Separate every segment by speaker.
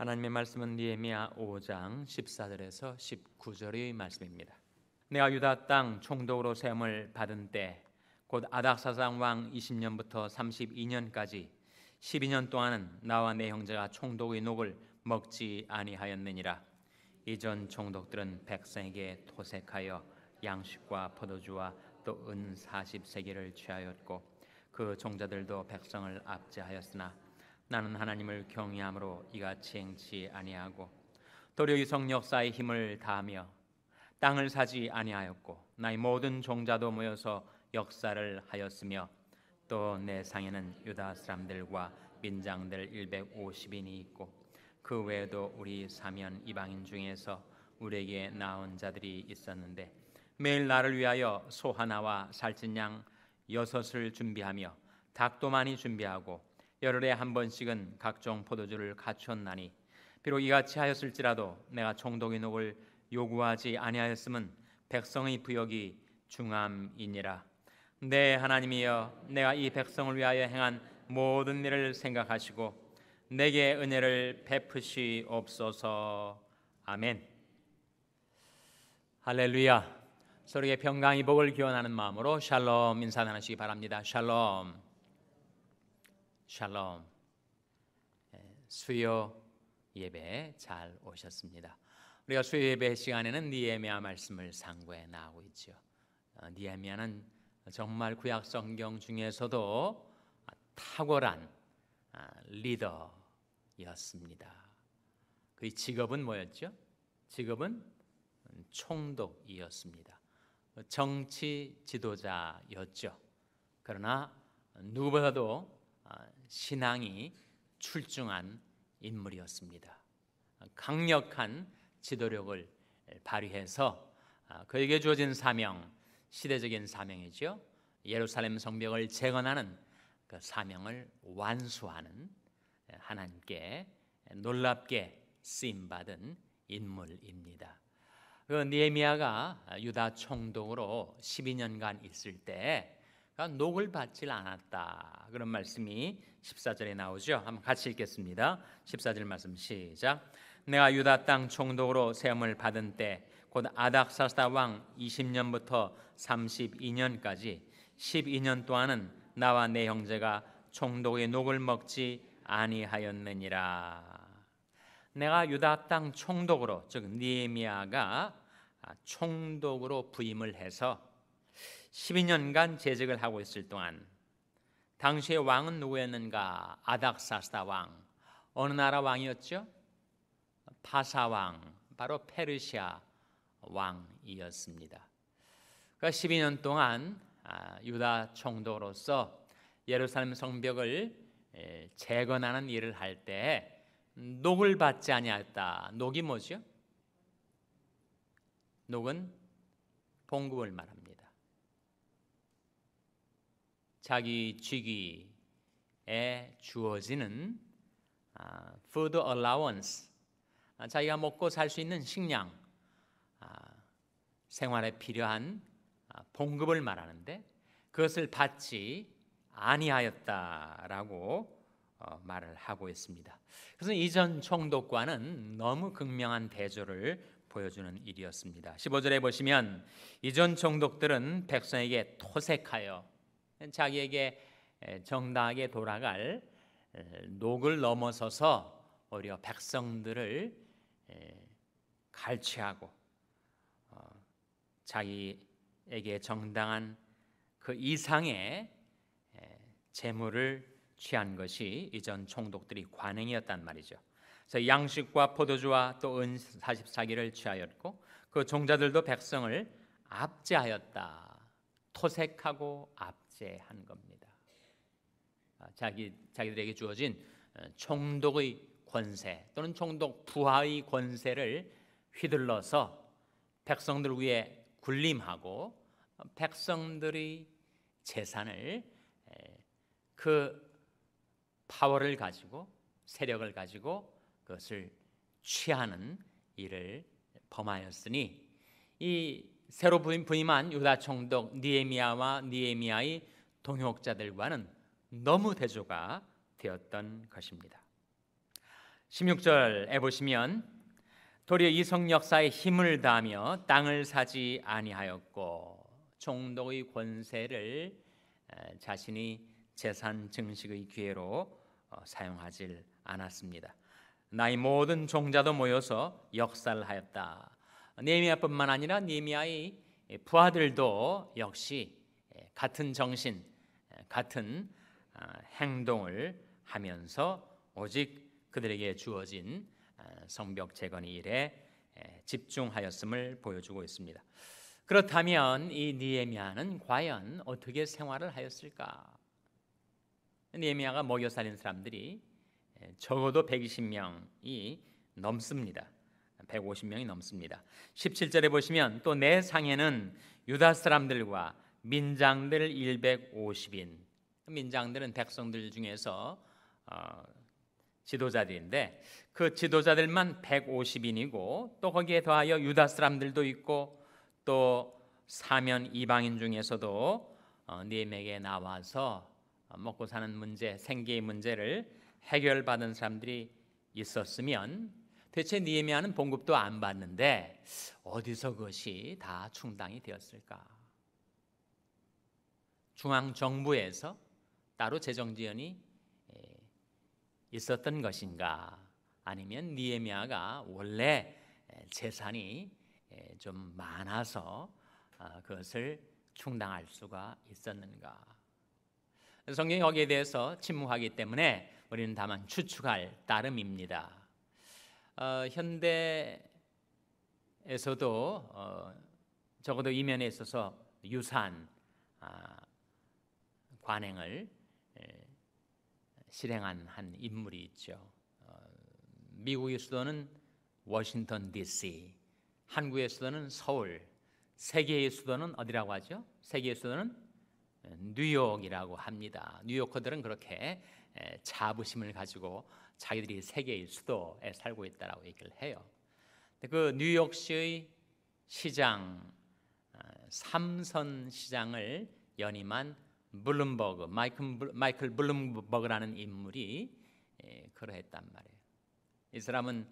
Speaker 1: 하나님의 말씀은 느헤미야 5장 14절에서 19절의 말씀입니다. 내가 유다 땅 총독으로 세움을 받은 때 곧 아닥사스다 왕 20년부터 32년까지 12년 동안은 나와 내 형제가 총독의 녹을 먹지 아니하였느니라. 이전 총독들은 백성에게 토색하여 양식과 포도주와 또 은 40세겔을 취하였고 그 종자들도 백성을 압제하였으나 나는 하나님을 경외함으로 이같이 행치 아니하고 도리어 이성 역사의 힘을 다하며 땅을 사지 아니하였고 나의 모든 종자도 모여서 역사를 하였으며 또 내 상에는 유다 사람들과 민장들 150인이 있고 그 외에도 우리 사면 이방인 중에서 우리에게 나온 자들이 있었는데 매일 나를 위하여 소 하나와 살찐 양 6을 준비하며 닭도 많이 준비하고 열흘에 한 번씩은 각종 포도주를 갖추었나니 비록 이같이 하였을지라도 내가 총독의 녹을 요구하지 아니하였음은 백성의 부역이 중함이니라. 내 하나님이여, 내가 이 백성을 위하여 행한 모든 일을 생각하시고 내게 은혜를 베푸시옵소서. 아멘. 할렐루야. 서로에게 평강의 복을 기원하는 마음으로 샬롬 인사 나누시기 바랍니다. 샬롬. 샬롬. 수요 예배 잘 오셨습니다. 우리가 수요 예배 시간에는 느헤미야 말씀을 상고해 나오고 있죠. 느헤미야는 정말 구약 성경 중에서도 탁월한 리더였습니다. 그의 직업은 뭐였죠? 직업은 총독이었습니다. 정치 지도자였죠. 그러나 누구보다도 신앙이 출중한 인물이었습니다. 강력한 지도력을 발휘해서 그에게 주어진 사명, 시대적인 사명이죠. 예루살렘 성벽을 재건하는 그 사명을 완수하는 하나님께 놀랍게 쓰임받은 인물입니다. 그 느헤미야가 유다 총독으로 12년간 있을 때 녹을 받지 않았다, 그런 말씀이 14절에 나오죠. 한번 같이 읽겠습니다. 14절 말씀 시작. 내가 유다 땅 총독으로 세움을 받은 때 곧 아닥사스다 왕 20년부터 32년까지 12년 동안은 나와 내 형제가 총독의 녹을 먹지 아니하였느니라. 내가 유다 땅 총독으로, 즉 느헤미야가 총독으로 부임을 해서 12년간 재직을 하고 있을 동안 당시의 왕은 누구였는가? 아닥사스다 왕. 어느 나라 왕이었죠? 파사 왕, 바로 페르시아 왕이었습니다. 그 12년 동안 유다 총독으로서 예루살렘 성벽을 재건하는 일을 할 때 녹을 받지 아니하였다. 녹이 뭐죠? 녹은 봉급을 말합니다. 자기 직위에 주어지는 food allowance, 자기가 먹고 살 수 있는 식량, 생활에 필요한 봉급을 말하는데 그것을 받지 아니하였다라고 말을 하고 있습니다. 그래서 이전 총독과는 너무 극명한 대조를 보여주는 일이었습니다. 15절에 보시면 이전 총독들은 백성에게 토색하여 자기에게 정당하게 돌아갈 녹을 넘어서서 오히려 백성들을 갈취하고 자기에게 정당한 그 이상의 재물을 취한 것이 이전 총독들이 관행이었단 말이죠. 그래서 양식과 포도주와 또 은 44개를 취하였고 그 종자들도 백성을 압제하였다. 토색하고 압제한 겁니다. 자기들에게 주어진 총독의 권세 또는 총독 부하의 권세를 휘둘러서 백성들 위에 군림하고 백성들의 재산을 그 파워를 가지고 세력을 가지고 그것을 취하는 일을 범하였으니 이 새로 부임한 유다 총독 느헤미야와 느헤미야의 동역자들과는 너무 대조가 되었던 것입니다. 16절에 보시면 도리어 이성 역사에 힘을 다하며 땅을 사지 아니하였고 총독의 권세를 자신이 재산 증식의 기회로 사용하지 않았습니다. 나의 모든 종자도 모여서 역살하였다. 느헤미야뿐만 아니라 느헤미야의 부하들도 역시 같은 정신, 같은 행동을 하면서 오직 그들에게 주어진 성벽 재건의 일에 집중하였음을 보여주고 있습니다. 그렇다면 이 느헤미야는 과연 어떻게 생활을 하였을까? 느헤미야가 먹여 살린 사람들이 적어도 120명이 넘습니다. 150명이 넘습니다. 17절에 보시면 또 내 상에는 유다 사람들과 민장들 150인, 민장들은 백성들 중에서 지도자들인데 그 지도자들만 150인이고 또 거기에 더하여 유다 사람들도 있고 또 사면 이방인 중에서도 느헤미야에게 나와서 먹고 사는 문제, 생계의 문제를 해결받은 사람들이 있었으면 대체 느헤미야는 봉급도 안 받는데 어디서 그것이 다 충당이 되었을까? 중앙정부에서 따로 재정지원이 있었던 것인가? 아니면 느헤미야가 원래 재산이 좀 많아서 그것을 충당할 수가 있었는가? 성경이 거기에 대해서 침묵하기 때문에 우리는 다만 추측할 따름입니다. 현대에서도 적어도 이면에 있어서 유산 관행을 실행한 한 인물이 있죠. 미국의 수도는 워싱턴 DC, 한국의 수도는 서울, 세계의 수도는 어디라고 하죠? 세계의 수도는 뉴욕이라고 합니다. 뉴요커들은 그렇게 자부심을 가지고 자기들이 세계의 수도에 살고 있다라고 얘기를 해요. 그 뉴욕시의 시장 삼선 시장을 연임한 블룸버그, 마이클 블룸버그라는 인물이 그러했단 말이에요. 이 사람은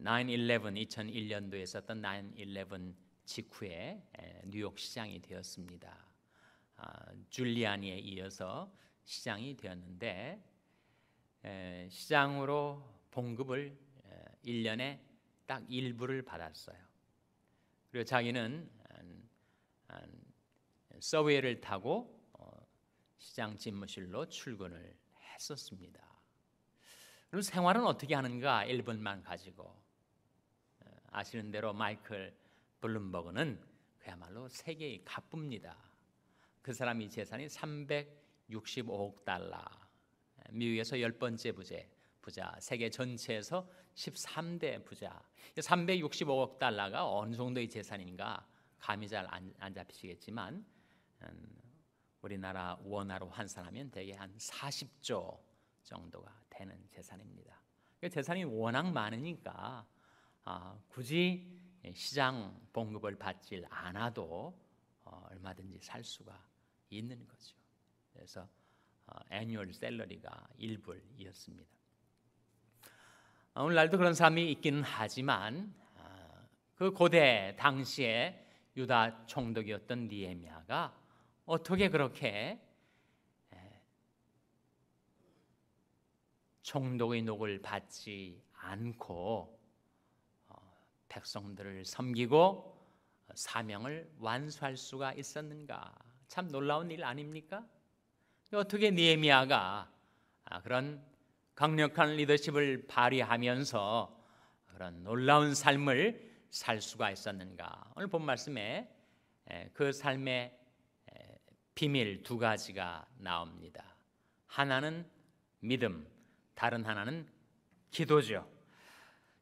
Speaker 1: 9/11 2001년도에 있었던 9/11 직후에 뉴욕 시장이 되었습니다. 줄리아니에 이어서 시장이 되었는데 시장으로 봉급을 1년에 딱 일부를 받았어요. 그리고 자기는 서웨이를 타고 시장 집무실로 출근을 했었습니다. 그럼 생활은 어떻게 하는가? 1분만 가지고 아시는 대로 마이클 블룸버그는 그야말로 세계의 갑부입니다. 그 사람이 재산이 365억 달러, 미국에서 10번째 부자, 세계 전체에서 13대 부자. 365억 달러가 어느 정도의 재산인가 감이 잘 안 잡히시겠지만 우리나라 원화로 환산하면 대개 한 40조 정도가 되는 재산입니다. 재산이 워낙 많으니까 굳이 시장 봉급을 받지 않아도 얼마든지 살 수가 있는 거죠. 그래서 애뉴얼 샐러리가 1불이었습니다. 오늘날도 그런 사람이 있기는 하지만 그 고대 당시에 유다 총독이었던 느헤미야가 어떻게 그렇게 총독의 녹을 받지 않고 백성들을 섬기고 사명을 완수할 수가 있었는가? 참 놀라운 일 아닙니까? 어떻게 느헤미야가 그런 강력한 리더십을 발휘하면서 그런 놀라운 삶을 살 수가 있었는가? 오늘 본 말씀에 그 삶의 비밀 두 가지가 나옵니다. 하나는 믿음, 다른 하나는 기도죠.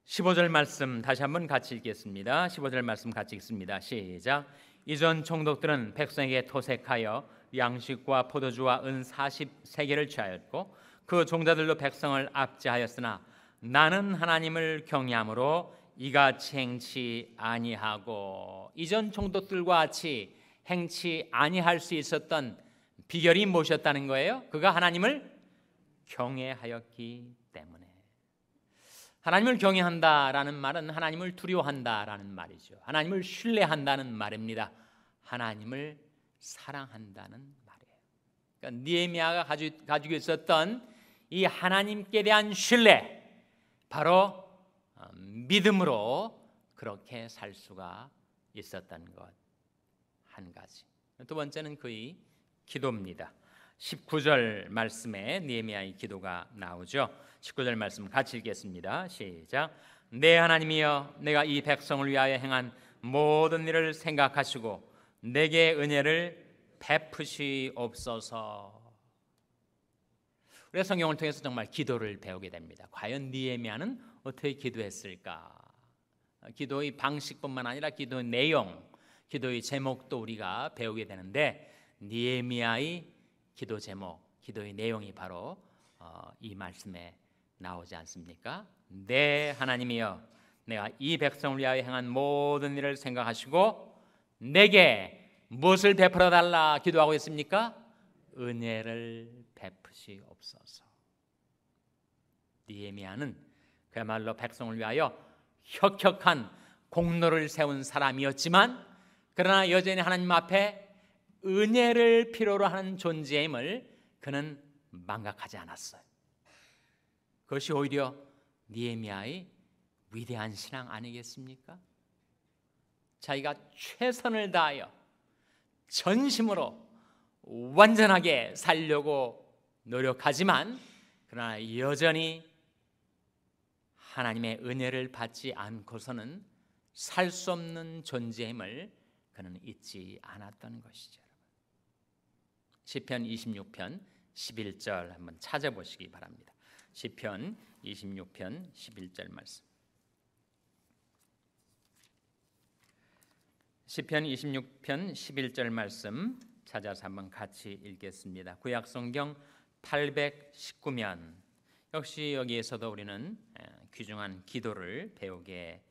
Speaker 1: 15절 말씀 다시 한번 같이 읽겠습니다. 15절 말씀 같이 읽습니다. 시작. 이전 총독들은 백성에게 토색하여 양식과 포도주와 은 40세겔을 취하였고 그 종자들로 백성을 압제하였으나 나는 하나님을 경외함으로 이같이 행치 아니하고. 이전 총독들과 같이 행치 아니할 수 있었던 비결이 무엇이었다는 거예요? 그가 하나님을 경외하였기 때문에. 하나님을 경외한다라는 말은 하나님을 두려워한다라는 말이죠. 하나님을 신뢰한다는 말입니다. 하나님을 사랑한다는 말이에요. 그러니까 느헤미야가 가지고 있었던 이 하나님께 대한 신뢰, 바로 믿음으로 그렇게 살 수가 있었던 것 한 가지. 두 번째는 그의 기도입니다. 19절 말씀에 느헤미야의 기도가 나오죠. 19절 말씀 같이 읽겠습니다. 시작. 내 하나님이여, 내가 이 백성을 위하여 행한 모든 일을 생각하시고 내게 은혜를 베푸시옵소서. 우리가 성경을 통해서 정말 기도를 배우게 됩니다. 과연 느헤미야는 어떻게 기도했을까? 기도의 방식뿐만 아니라 기도의 내용, 기도의 제목도 우리가 배우게 되는데, 느헤미야의 기도 제목, 기도의 내용이 바로 이 말씀에 나오지 않습니까? 내 하나님이여, 내가 이 백성을 위하여 행한 모든 일을 생각하시고 내게 무엇을 베풀어 달라 기도하고 있습니까? 은혜를 베푸시옵소서. 느헤미야는 그야말로 백성을 위하여 혁혁한 공로를 세운 사람이었지만, 그러나 여전히 하나님 앞에 은혜를 필요로 하는 존재임을 그는 망각하지 않았어요. 그것이 오히려 느헤미야의 위대한 신앙 아니겠습니까? 자기가 최선을 다하여 전심으로 완전하게 살려고 노력하지만, 그러나 여전히 하나님의 은혜를 받지 않고서는 살 수 없는 존재임을 그는 잊지 않았던 것이죠. 시편 26편 11절 한번 찾아보시기 바랍니다. 시편 26편 11절 말씀. 시편 26편 11절 말씀 찾아서 한번 같이 읽겠습니다. 구약성경 819면. 역시 여기에서도 우리는 귀중한 기도를 배우게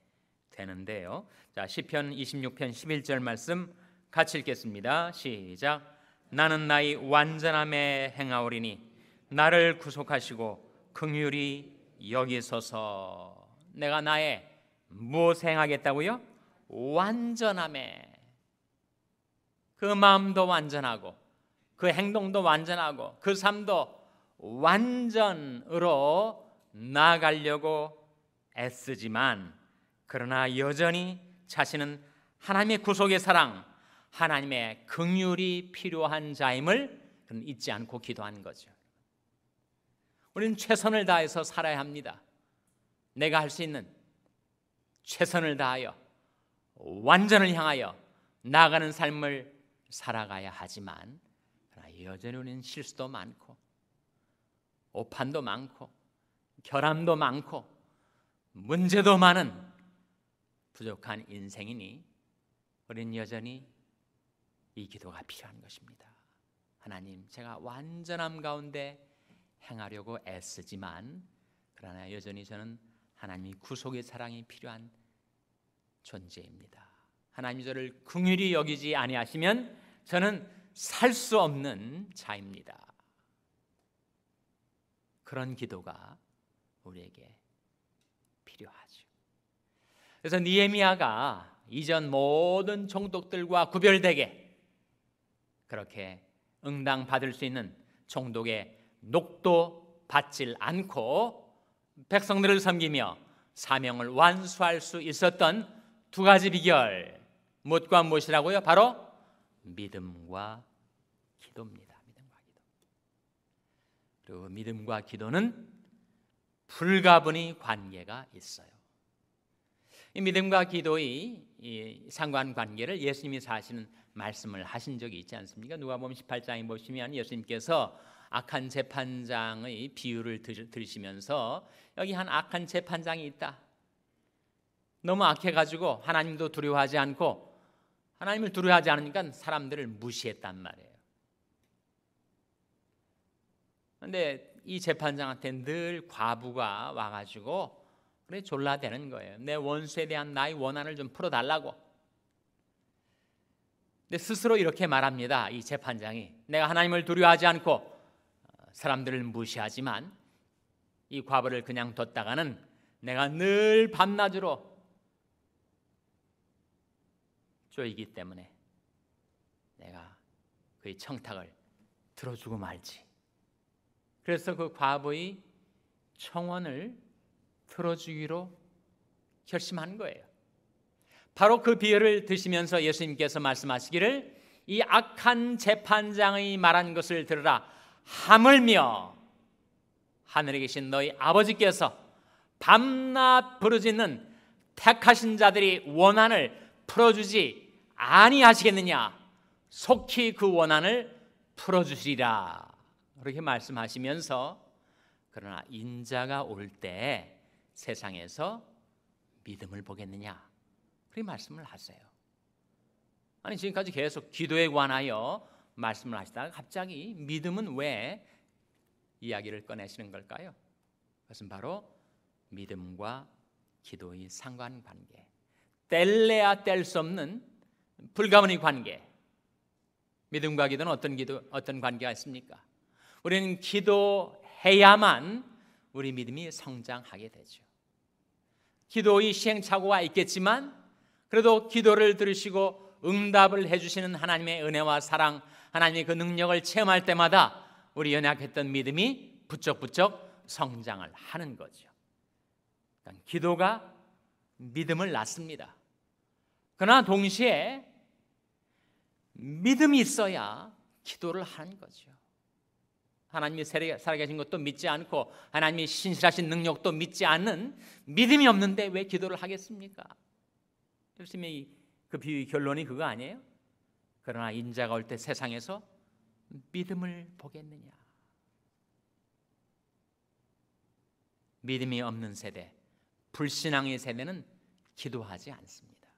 Speaker 1: 되는데요. 자, 시편 26편 11절 말씀 같이 읽겠습니다. 시작. 나는 나의 완전함에 행하오리니 나를 구속하시고 긍휼히 여기소서. 내가 나의 무엇 행하겠다고요? 완전함에. 그 마음도 완전하고 그 행동도 완전하고 그 삶도 완전으로 나아가려고 애쓰지만, 그러나 여전히 자신은 하나님의 구속의 사랑, 하나님의 긍휼이 필요한 자임을 그는 잊지 않고 기도하는 거죠. 우리는 최선을 다해서 살아야 합니다. 내가 할 수 있는 최선을 다하여 완전을 향하여 나아가는 삶을 살아가야 하지만, 그러나 여전히 우리는 실수도 많고 오판도 많고 결함도 많고 문제도 많은 부족한 인생이니, 우리는 여전히 이 기도가 필요한 것입니다. 하나님, 제가 완전함 가운데 행하려고 애쓰지만, 그러나 여전히 저는 하나님의 구속의 사랑이 필요한 존재입니다. 하나님이 저를 긍휼히 여기지 아니하시면 저는 살 수 없는 자입니다. 그런 기도가 우리에게 필요하죠. 그래서 느헤미야가 이전 모든 총독들과 구별되게 그렇게 응당받을 수 있는 총독의 녹도 받질 않고 백성들을 섬기며 사명을 완수할 수 있었던 두 가지 비결, 무엇과 무엇이라고요? 바로 믿음과 기도입니다. 믿음과 기도. 그리고 믿음과 기도는 불가분의 관계가 있어요. 이 믿음과 기도의 이 상관관계를 예수님이 사시는 말씀을 하신 적이 있지 않습니까? 누가복음 18장에 보시면 예수님께서 악한 재판장의 비유를 들으시면서 여기 한 악한 재판장이 있다. 너무 악해가지고 하나님도 두려워하지 않고, 하나님을 두려워하지 않으니까 사람들을 무시했단 말이에요. 그런데 이 재판장한테 늘 과부가 와가지고 그래 졸라대는 거예요. 내 원수에 대한 나의 원한을 좀 풀어달라고. 근데 스스로 이렇게 말합니다. 이 재판장이, 내가 하나님을 두려워하지 않고 사람들을 무시하지만 이 과부를 그냥 뒀다가는 내가 늘 밤낮으로 쪼이기 때문에 내가 그의 청탁을 들어주고 말지. 그래서 그 과부의 청원을 들어주기로 결심한 거예요. 바로 그 비유를 드시면서 예수님께서 말씀하시기를 이 악한 재판장의 말한 것을 들으라. 하물며 하늘에 계신 너희 아버지께서 밤낮 부르짖는 택하신 자들이 원한을 풀어주지 아니하시겠느냐. 속히 그 원한을 풀어주시리라. 그렇게 말씀하시면서 그러나 인자가 올 때 세상에서 믿음을 보겠느냐 그렇게 말씀을 하세요. 아니 지금까지 계속 기도에 관하여 말씀을 하시다가 갑자기 믿음은 왜 이야기를 꺼내시는 걸까요? 그것은 바로 믿음과 기도의 상관관계, 뗄래야 뗄 수 없는 불가분의 관계. 믿음과 기도는 어떤 관계가 있습니까? 우리는 기도해야만 우리 믿음이 성장하게 되죠. 기도의 시행착오가 있겠지만 그래도 기도를 들으시고 응답을 해주시는 하나님의 은혜와 사랑, 하나님의 그 능력을 체험할 때마다 우리 연약했던 믿음이 부쩍부쩍 성장을 하는 거죠. 기도가 믿음을 낳습니다. 그러나 동시에 믿음이 있어야 기도를 하는 거죠. 하나님이 살아계신 것도 믿지 않고 하나님이 신실하신 능력도 믿지 않는 믿음이 없는데 왜 기도를 하겠습니까? 열심히 그 비유의 결론이 그거 아니에요? 그러나 인자가 올 때 세상에서 믿음을 보겠느냐. 믿음이 없는 세대, 불신앙의 세대는 기도하지 않습니다.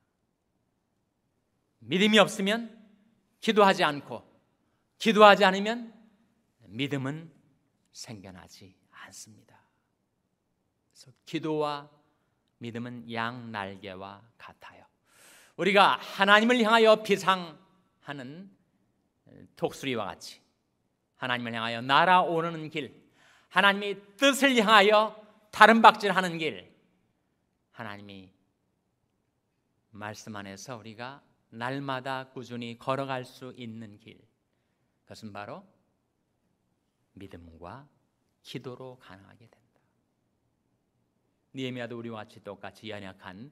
Speaker 1: 믿음이 없으면 기도하지 않고 기도하지 않으면 믿음은 생겨나지 않습니다. 그래서 기도와 믿음은 양날개와 같아요. 우리가 하나님을 향하여 비상하는 독수리와 같이 하나님을 향하여 날아오르는 길, 하나님의 뜻을 향하여 다름박질하는 길, 하나님이 말씀 안에서 우리가 날마다 꾸준히 걸어갈 수 있는 길, 그것은 바로 믿음과 기도로 가능하게 된다. 느헤미야도 우리와 같이 똑같이 연약한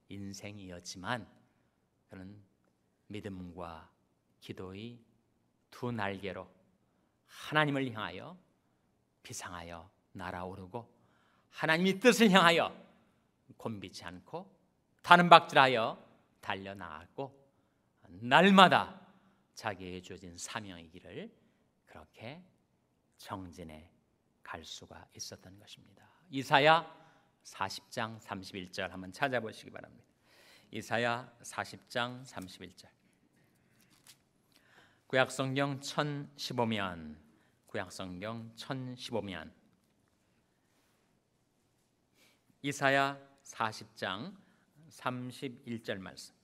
Speaker 1: 인생이었지만 그는 믿음과 기도의 두 날개로 하나님을 향하여 비상하여 날아오르고 하나님의 뜻을 향하여 곤비치 않고 다름박질하여 달려나갔고 날마다 자기에게 주어진 사명의 길을 그렇게 정진해 갈 수가 있었던 것입니다. 이사야 40장 31절 한번 찾아보시기 바랍니다. 이사야 40장 31절. 구약성경 1015면, 구약성경 1015면, 이사야 40장 31절 말씀.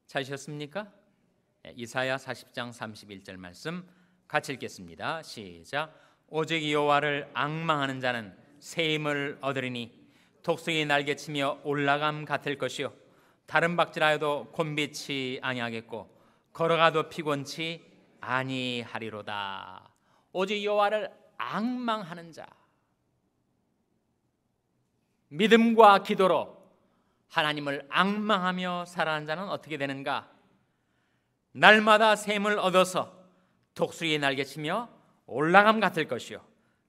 Speaker 1: 찾으셨습니까? 이사야 40장 31절 말씀 같이 읽겠습니다. 시작. 오직 여호와를 앙망하는 자는 새 힘을 얻으리니 독수리 날개치며 올라감 같을 것이요 다름박질하여도 곤비치 아니하겠고 걸어가도 피곤치 아니하리로다. 오직 여호와를 앙망하는 자, 믿음과 기도로 하나님을 앙망하며 살아가는 자는 어떻게 되는가? 날마다 새 힘을 얻어서 독수리의 날개치며 올라감 같을 것이요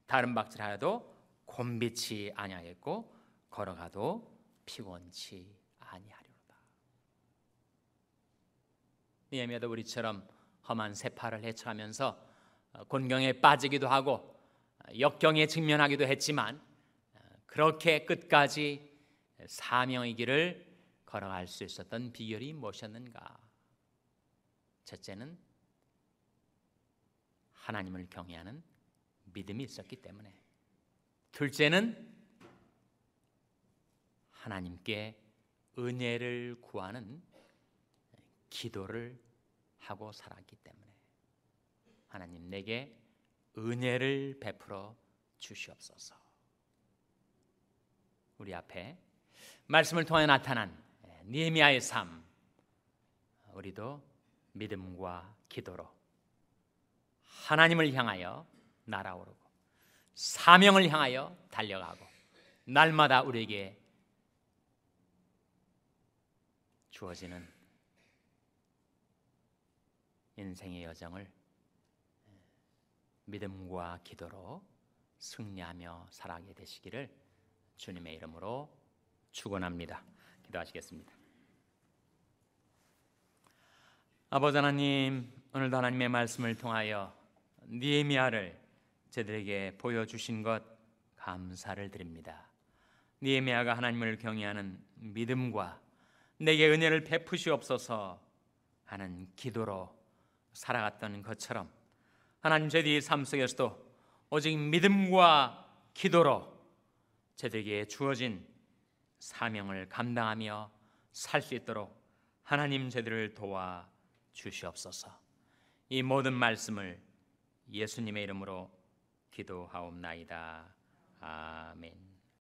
Speaker 1: 다름박질하여도 곤비치 아니하겠고 걸어가도 피곤치 아니하리로다. 느헤미야도 우리처럼 험한 세파를 헤쳐가면서 곤경에 빠지기도 하고 역경에 직면하기도 했지만 그렇게 끝까지 사명의 길을 걸어갈 수 있었던 비결이 무엇이었는가? 첫째는 하나님을 경외하는 믿음이 있었기 때문에, 둘째는 하나님께 은혜를 구하는 기도를 하고 살았기 때문에, 하나님 내게 은혜를 베풀어 주시옵소서. 우리 앞에 말씀을 통해 나타난 느헤미야의 삶, 우리도 믿음과 기도로 하나님을 향하여 날아오르고 사명을 향하여 달려가고 날마다 우리에게 주어지는 인생의 여정을 믿음과 기도로 승리하며 살아가게 되시기를 주님의 이름으로 축원합니다. 기도하시겠습니다. 아버지 하나님, 오늘도 하나님의 말씀을 통하여 느헤미야를 저들에게 보여주신 것 감사를 드립니다. 느헤미야가 하나님을 경외하는 믿음과 내게 은혜를 베푸시옵소서 하는 기도로 살아갔던 것처럼 하나님, 저희의 삶 속에서도 오직 믿음과 기도로 저들에게 주어진 사명을 감당하며 살 수 있도록 하나님 저들을 도와 주시옵소서. 이 모든 말씀을 예수님의 이름으로 기도하옵나이다. 아멘.